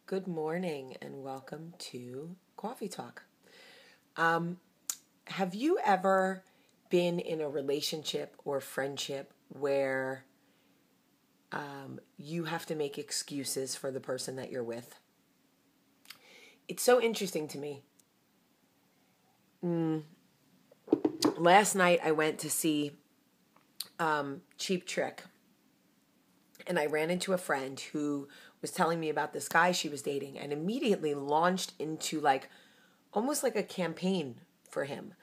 Good morning and welcome to Coffee Talk. Have you ever been in a relationship or friendship where you have to make excuses for the person that you're with? It's so interesting to me. Last night I went to see Cheap Trick, and I ran into a friend who was telling me about this guy she was dating and immediately launched into almost like a campaign for him.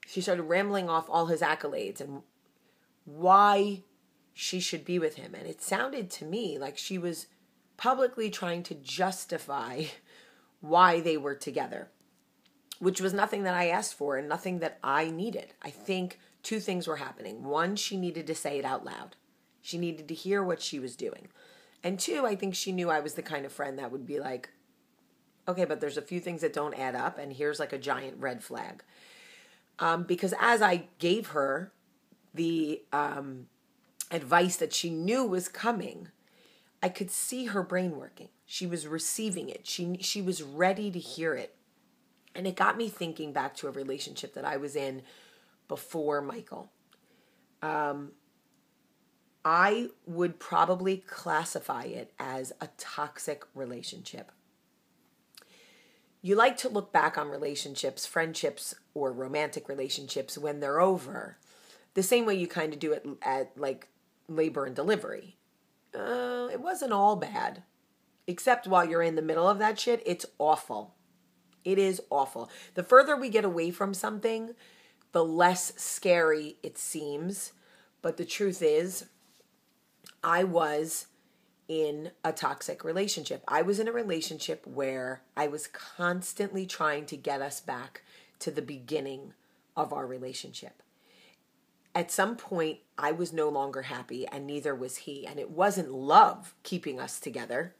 She started rambling off all his accolades and why she should be with him. And it sounded to me like she was publicly trying to justify why they were together, which was nothing that I asked for and nothing that I needed. I think two things were happening. One, she needed to say it out loud. She needed to hear what she was doing. And two, I think she knew I was the kind of friend that would be like, okay, but there's a few things that don't add up, and here's like a giant red flag. Because as I gave her the advice that she knew was coming, I could see her brain working. She was receiving it. She was ready to hear it. And it got me thinking back to a relationship that I was in before Michael. I would probably classify it as a toxic relationship. You like to look back on relationships, friendships, or romantic relationships when they're over, the same way you kind of do it at labor and delivery. It wasn't all bad, except while you're in the middle of that shit, it's awful. It is awful. The further we get away from something, the less scary it seems. But the truth is, I was in a toxic relationship. I was in a relationship where I was constantly trying to get us back to the beginning of our relationship. At some point, I was no longer happy, and neither was he. And it wasn't love keeping us together.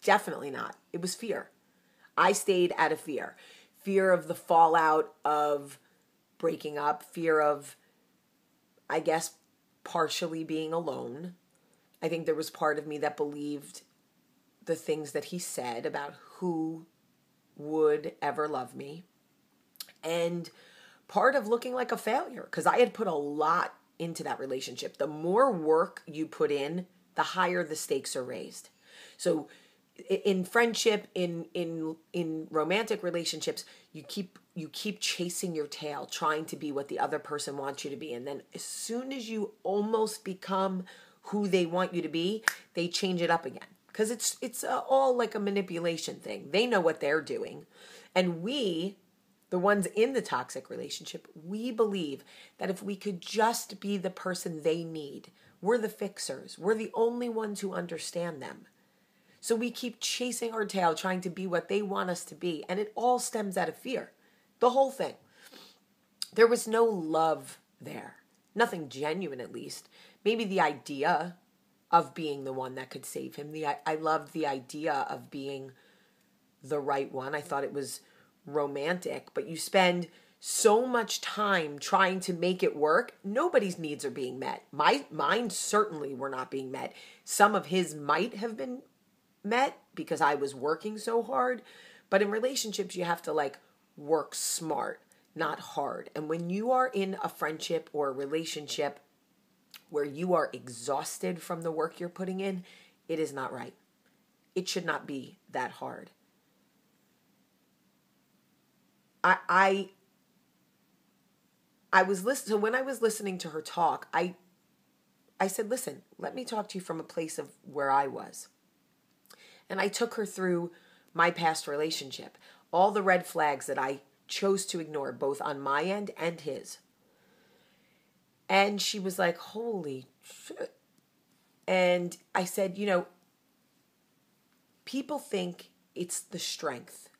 Definitely not. It was fear. I stayed out of fear. Fear of the fallout of breaking up. Fear of, I guess, partially being alone. I think there was part of me that believed the things that he said about who would ever love me. And part of looking like a failure, because I had put a lot into that relationship. The more work you put in, the higher the stakes are raised. So in friendship, in romantic relationships, you keep chasing your tail, trying to be what the other person wants you to be. And then as soon as you almost become who they want you to be, they change it up again. Because it's all like a manipulation thing. They know what they're doing. And we, the ones in the toxic relationship, we believe that if we could just be the person they need, we're the fixers. We're the only ones who understand them. So we keep chasing our tail, trying to be what they want us to be. And it all stems out of fear. The whole thing. There was no love there. Nothing genuine, at least. Maybe the idea of being the one that could save him. I loved the idea of being the right one. I thought it was romantic. But you spend so much time trying to make it work. Nobody's needs are being met. Mine certainly were not being met. Some of his might have been met because I was working so hard. But in relationships, you have to work smart, not hard. And when you are in a friendship or a relationship where you are exhausted from the work you're putting in, it is not right. It should not be that hard. I was listening. So when I was listening to her talk, I said, listen, let me talk to you from a place of where I was. And I took her through my past relationship, all the red flags that I chose to ignore, both on my end and his. And she was like, holy shit. And I said, people think it's the strength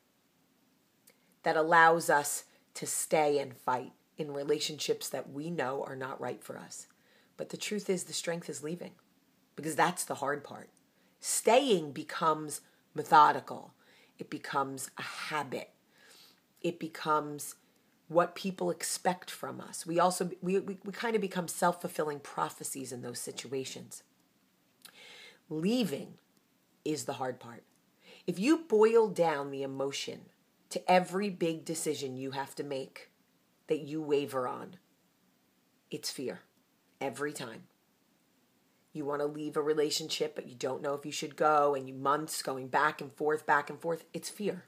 that allows us to stay and fight in relationships that we know are not right for us. But the truth is, the strength is leaving, because that's the hard part. Staying becomes methodical. It becomes a habit. It becomes what people expect from us. We kind of become self-fulfilling prophecies in those situations. Leaving is the hard part. If you boil down the emotion to every big decision you have to make that you waver on, it's fear. Every time. You want to leave a relationship, but you don't know if you should go, and you months going back and forth, it's fear.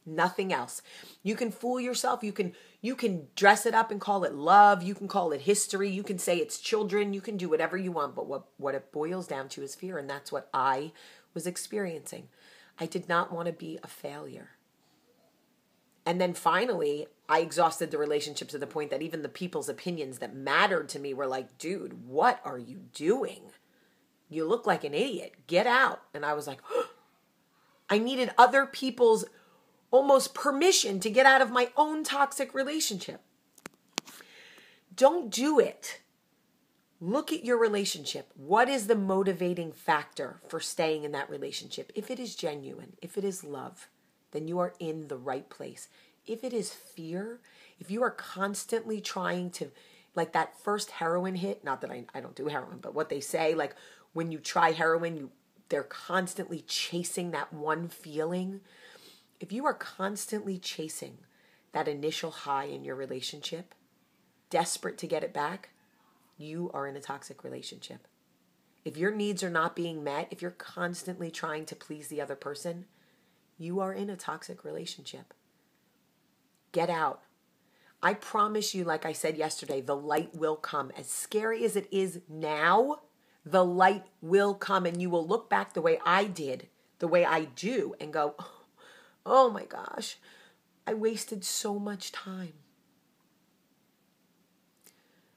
Nothing else. You can fool yourself. You can dress it up and call it love. You can call it history. You can say it's children. You can do whatever you want, but what it boils down to is fear, and that's what I was experiencing. I did not want to be a failure. And then finally, I exhausted the relationship to the point that even the people's opinions that mattered to me were like, dude, what are you doing? You look like an idiot. Get out. And I was like, oh. I needed other people's almost permission to get out of my own toxic relationship. Don't do it. Look at your relationship. What is the motivating factor for staying in that relationship? If it is genuine, if it is love, then you are in the right place. If it is fear, if you are constantly trying to, like that first heroin hit, not that I don't do heroin, but what they say, like when you try heroin, they're constantly chasing that one feeling. If you are constantly chasing that initial high in your relationship, desperate to get it back, you are in a toxic relationship. If your needs are not being met, if you're constantly trying to please the other person, you are in a toxic relationship. Get out. I promise you, like I said yesterday, the light will come. As scary as it is now, the light will come, and you will look back the way I did, the way I do, and go, oh my gosh, I wasted so much time.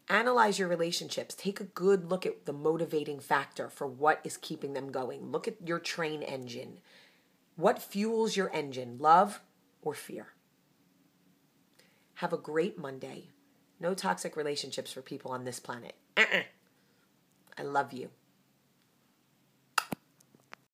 Analyze your relationships. Take a good look at the motivating factor for what is keeping them going. Look at your train engine. What fuels your engine, love or fear? Have a great Monday. No toxic relationships for people on this planet. I love you.